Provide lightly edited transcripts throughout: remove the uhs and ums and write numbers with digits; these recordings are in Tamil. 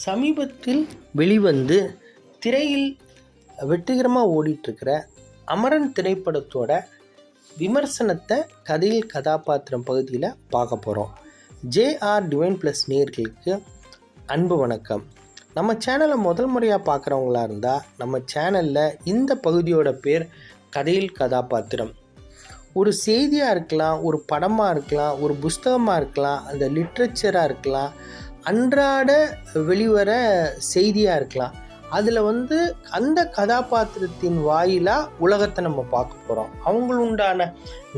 சமீபத்தில் வெளிவந்து திரையில் வெற்றிகரமாக ஓடிட்டுருக்கிற அமரன் திரைப்படத்தோட விமர்சனத்தை கதையில் கதாபாத்திரம் பகுதியில் பார்க்க போகிறோம். ஜேஆர் டிவைன் ப்ளஸ் நேயர்களுக்கு அன்பு வணக்கம். நம்ம சேனலை முதல் முறையாக பார்க்குறவங்களா இருந்தால் நம்ம சேனலில் இந்த பகுதியோட பேர் கதையில் கதாபாத்திரம். ஒரு செய்தியாக இருக்கலாம், ஒரு படமாக இருக்கலாம், ஒரு புஸ்தகமாக இருக்கலாம், அந்த லிட்ரேச்சராக இருக்கலாம், அன்றாட வெளிவர செய்தியாக இருக்கலாம். அதில் அந்த கதாபாத்திரத்தின் வாயிலாக உலகத்தை நம்ம பார்க்க போகிறோம். அவங்களுண்டான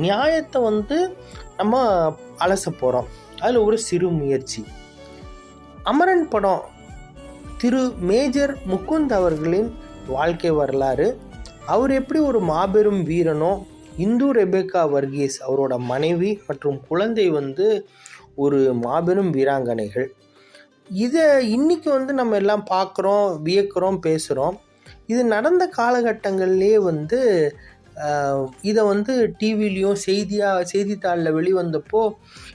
நியாயத்தை நம்ம அலச போகிறோம். அதில் ஒரு சிறு முயற்சி. அமரன் படம் திரு மேஜர் முகுந்த் அவர்களின் வாழ்க்கை வரலாறு. அவர் எப்படி ஒரு மாபெரும் வீரனோ, இந்து ரெபேக்கா வர்கீஸ் அவரோட மனைவி மற்றும் குழந்தை ஒரு மாபெரும் வீராங்கனைகள். இதை இன்றைக்கி நம்ம எல்லாம் பார்க்குறோம், வியக்கிறோம், பேசுகிறோம். இது நடந்த காலகட்டங்கள்லேயே இதை டிவிலையும் செய்தித்தாளில் வெளிவந்தப்போ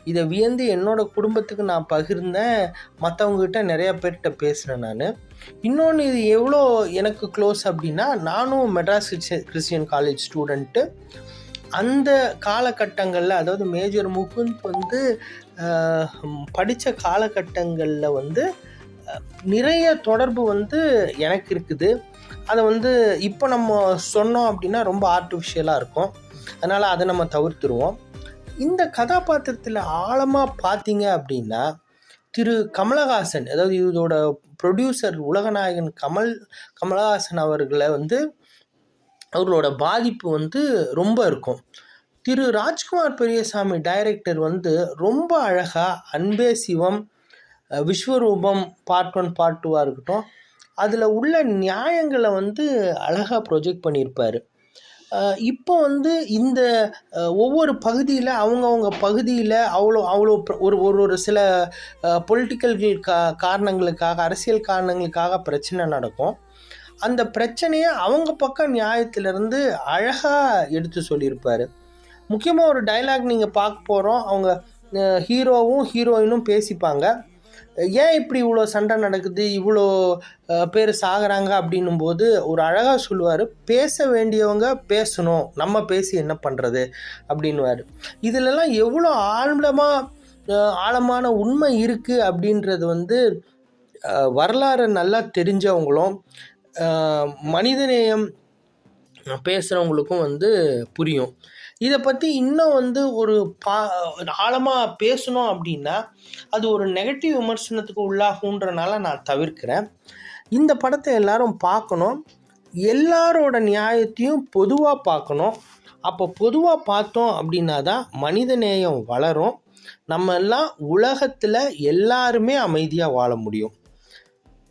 இதை வியந்து என்னோடய குடும்பத்துக்கு நான் பகிர்ந்தேன். மற்றவங்ககிட்ட நிறையா பேர்கிட்ட பேசினேன் நான். இன்னொன்று இது எவ்வளோ எனக்கு க்ளோஸ் அப்படின்னா, நானும் மெட்ராஸ் கிறிஸ்டியன் காலேஜ் ஸ்டூடெண்ட்டு. அந்த காலகட்டங்களில், அதாவது மேஜர் முகுந்த் படித்த காலகட்டங்களில் நிறைய தொடர்பு எனக்கு இருக்குது. அதை இப்போ நம்ம சொன்னோம் அப்படின்னா ரொம்ப ஆர்டிஃபிஷியலாக இருக்கும். அதனால் அதை நம்ம தவிர்த்துருவோம். இந்த கதாபாத்திரத்தில் ஆழமாக பார்த்தீங்க அப்படின்னா, திரு கமலஹாசன், அதாவது இதோட ப்ரொடியூசர் உலகநாயகன் கமலஹாசன் அவர்களை அவர்களோட பாதிப்பு ரொம்ப இருக்கும். திரு ராஜ்குமார் பெரியசாமி டைரக்டர் ரொம்ப அழகாக அன்பே சிவம், விஸ்வரூபம் பார்ட் 1 பார்ட் 2 இருக்கட்டும், அதில் உள்ள நியாயங்களை அழகாக ப்ரொஜெக்ட் பண்ணியிருப்பார். இப்போ இந்த ஒவ்வொரு பகுதியில் அவங்கவுங்க பகுதியில் அவ்வளோ ஒரு சில பொலிட்டிக்கல் காரணங்களுக்காக, அரசியல் காரணங்களுக்காக பிரச்சனை நடக்கும். அந்த பிரச்சனையை அவங்க பக்கம் நியாயத்திலிருந்து அழகாக எடுத்து சொல்லியிருப்பார். முக்கியமாக ஒரு டைலாக் நீங்கள் பார்க்க போகிறோம். அவங்க ஹீரோவும் ஹீரோயினும் பேசிப்பாங்க. ஏன் இப்படி இவ்வளோ சண்டை நடக்குது, இவ்வளோ பேர் சாகிறாங்க அப்படின்னும்போது ஒரு அழகாக சொல்லுவார், பேச வேண்டியவங்க பேசணும், நம்ம பேசி என்ன பண்ணுறது அப்படின்வார். இதிலெல்லாம் எவ்வளோ ஆழமான உண்மை இருக்குது அப்படின்றது வரலாறு நல்லா தெரிஞ்சவங்களும் மனிதநேயம் பேசுகிறவங்களுக்கும் புரியும். இதை பற்றி இன்னும் ஒரு ஆழமாக பேசணும் அப்படின்னா அது ஒரு நெகட்டிவ் விமர்சனத்துக்கு உள்ளாகுன்றனால நான் தவிர்க்கிறேன். இந்த படத்தை எல்லாரும் பார்க்கணும். எல்லாரோட நியாயத்தையும் பொதுவாக பார்க்கணும். அப்போ பொதுவாக பார்த்தோம் அப்படின்னா தான் மனிதநேயம் வளரும். நம்ம எல்லாம் உலகத்தில் எல்லாருமே அமைதியாக வாழ முடியும்.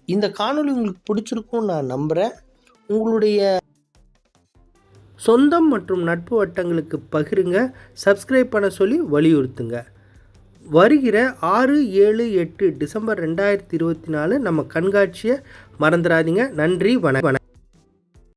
இந்த காணொளி உங்களுக்கு பிடிச்சிருக்கும் நான் நம்புகிறேன். உங்களுடைய சொந்தம் மற்றும் நட்பு வட்டங்களுக்கு பகிருங்க, சப்ஸ்கிரைப் பண்ண சொல்லி வலியுறுத்துங்க. வருகிற 6, 7, 8 டிசம்பர் 2024 நம்ம கண்காட்சியை மறந்துடாதீங்க. நன்றி, வணக்கம்.